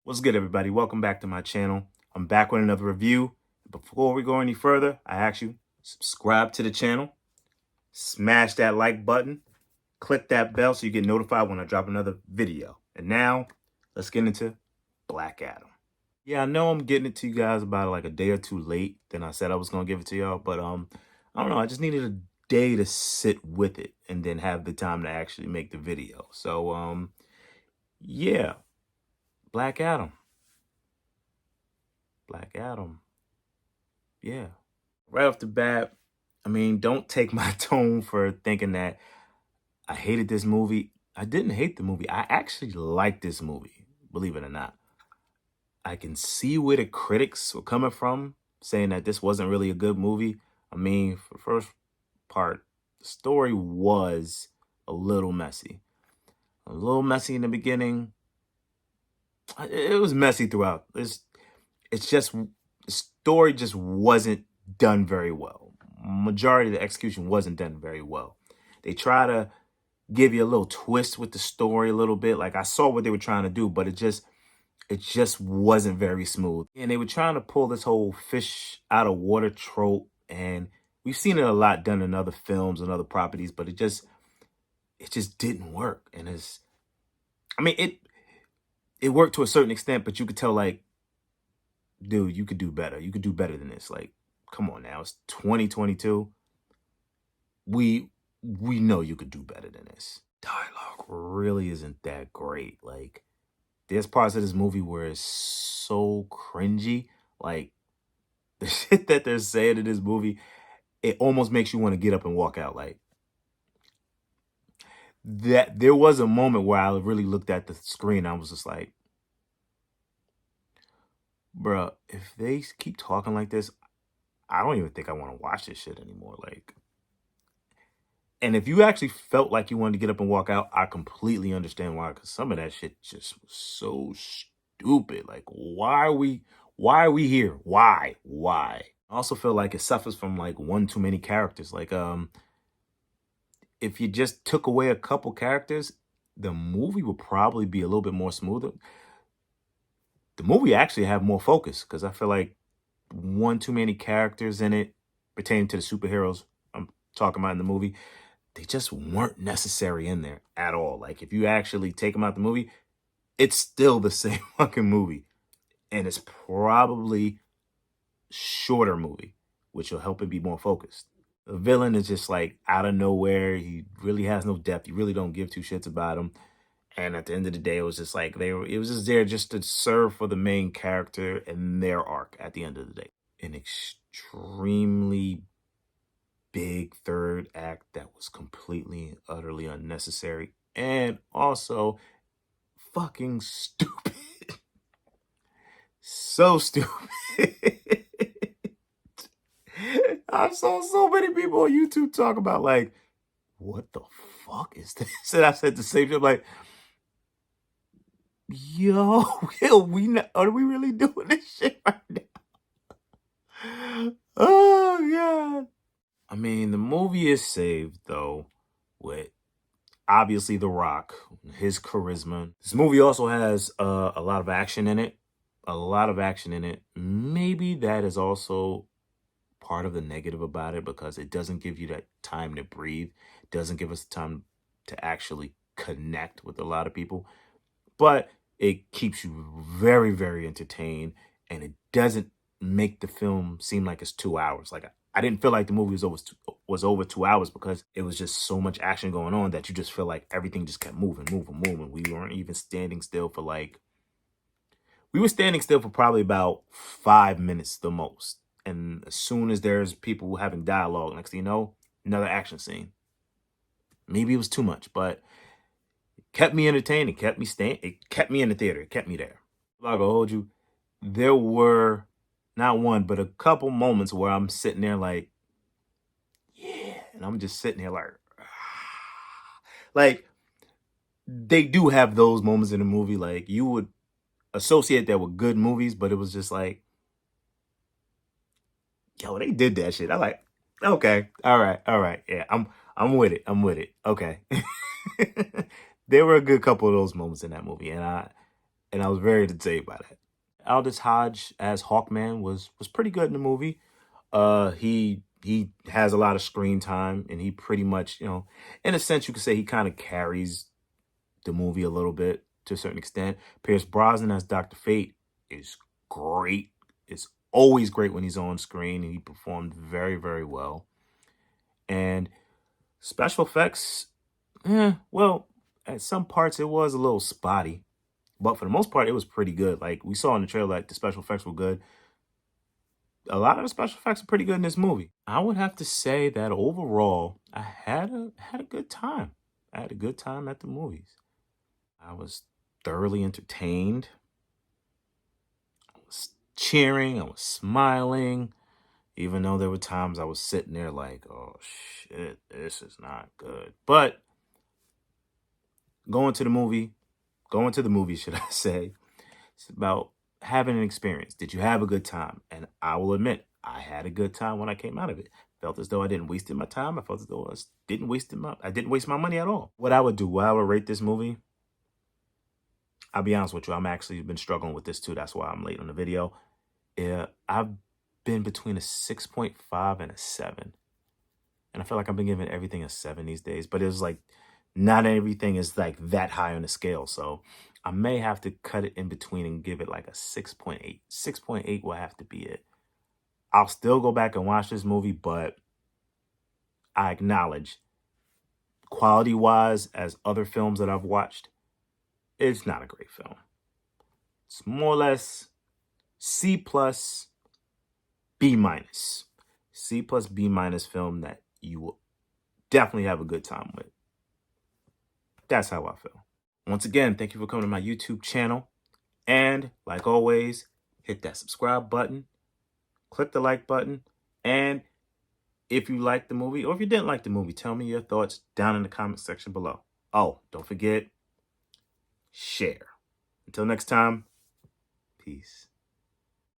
What's good, everybody? Welcome back to my channel. I'm back with another review. Before we go any further, I ask you, subscribe to the channel, smash that like button, click that bell so you get notified when I drop another video. And now, let's get into Black Adam. Yeah, I know I'm getting it to you guys about like a day or two late than I said I was going to give it to y'all, but I don't know, I just needed a day to sit with it and then have the time to actually make the video. So, yeah, Black Adam. Black Adam. Yeah. Right off the bat, I mean, don't take my tone for thinking that I hated this movie. I didn't hate the movie. I actually liked this movie, believe it or not. I can see where the critics were coming from, saying that this wasn't really a good movie. I mean, for the first part, the story was a little messy. A little messy in the beginning. It was messy throughout. It's just, the story just wasn't done very well. Majority of the execution wasn't done very well. They try to give you a little twist with the story a little bit. Like I saw what they were trying to do, but it just wasn't very smooth. And they were trying to pull this whole fish out of water trope, and we've seen it a lot done in other films and other properties, but it just didn't work. And I mean it worked to a certain extent, but you could tell like, dude, you could do better. You could do better than this. Like, come on now. It's 2022. We know you could do better than this. Dialogue really isn't that great. Like, there's parts of this movie where it's so cringy. Like, the shit that they're saying in this movie, it almost makes you want to get up and walk out. Like, that there was a moment where I really looked at the screen. I was just like, bruh, if they keep talking like this, I don't even think I want to watch this shit anymore. Like, and if you actually felt like you wanted to get up and walk out, I completely understand why. Because some of that shit just was so stupid. Like, why are we here? Why? I also feel like it suffers from like one too many characters. Like, if you just took away a couple characters, the movie would probably be a little bit more smoother. The movie actually have more focus because I feel like one too many characters in it pertaining to the superheroes I'm talking about in the movie, they just weren't necessary in there at all. Like, if you actually take them out the movie, it's still the same fucking movie. And it's probably shorter movie, which will help it be more focused. The villain is just like out of nowhere. He really has no depth. You really don't give two shits about him. And at the end of the day, it was just like it was just there just to serve for the main character and their arc at the end of the day. An extremely big third act that was completely and utterly unnecessary and also fucking stupid. So stupid. I saw so many people on YouTube talk about like, what the fuck is this? And I said the same thing. I'm like, yo, are we really doing this shit right now? Oh god. I mean, the movie is saved though with obviously The Rock, his charisma. This movie also has a lot of action in it. A lot of action in it. Maybe that is also part of the negative about it because it doesn't give you that time to breathe. It doesn't give us time to actually connect with a lot of people. But it keeps you very, very entertained, and it doesn't make the film seem like it's 2 hours. Like, I didn't feel like the movie was over 2 hours because it was just so much action going on that you just feel like everything just kept moving. We weren't even standing still for like, we were standing still for probably about 5 minutes the most. And as soon as there's people having dialogue, next thing you know, another action scene. Maybe it was too much, but kept me entertained. It kept me staying. It kept me in the theater. It kept me there. I'm not gonna hold you. There were not one, but a couple moments where I'm sitting there like, yeah, and I'm just sitting here like, like they do have those moments in the movie. Like you would associate that with good movies, but it was just like, yo, they did that shit. I like, okay, all right, yeah, I'm with it. I'm with it. Okay. There were a good couple of those moments in that movie, and and I was very entertained by that. Aldous Hodge as Hawkman was pretty good in the movie. He has a lot of screen time, and he pretty much, in a sense, you could say he kind of carries the movie a little bit to a certain extent. Pierce Brosnan as Dr. Fate is great. It's always great when he's on screen, and he performed very, very well. And special effects, well, at some parts it was a little spotty, but for the most part, it was pretty good. Like we saw in the trailer, like the special effects were good. A lot of the special effects are pretty good in this movie. I would have to say that overall, I had a good time. I had a good time at the movies. I was thoroughly entertained. I was cheering. I was smiling. Even though there were times I was sitting there like, oh shit, this is not good. But going to the movie, should I say, it's about having an experience. Did you have a good time? And I will admit, I had a good time when I came out of it. Felt as though I didn't waste my time. I felt as though I didn't waste my money at all. What I would do, what I would rate this movie, I'll be honest with you, I'm actually been struggling with this too. That's why I'm late on the video. Yeah, I've been between a 6.5 and a 7. And I feel like I've been giving everything a 7 these days, but it's like not everything is like that high on the scale. So I may have to cut it in between and give it like a 6.8. 6.8 will have to be it. I'll still go back and watch this movie, but I acknowledge quality-wise, as other films that I've watched, it's not a great film. It's more or less C plus, B minus. C plus, B minus film that you will definitely have a good time with. That's how I feel. Once again, thank you for coming to my YouTube channel. And like always, hit that subscribe button, click the like button, and if you liked the movie or if you didn't like the movie, tell me your thoughts down in the comment section below. Oh, don't forget, share. Until next time, peace.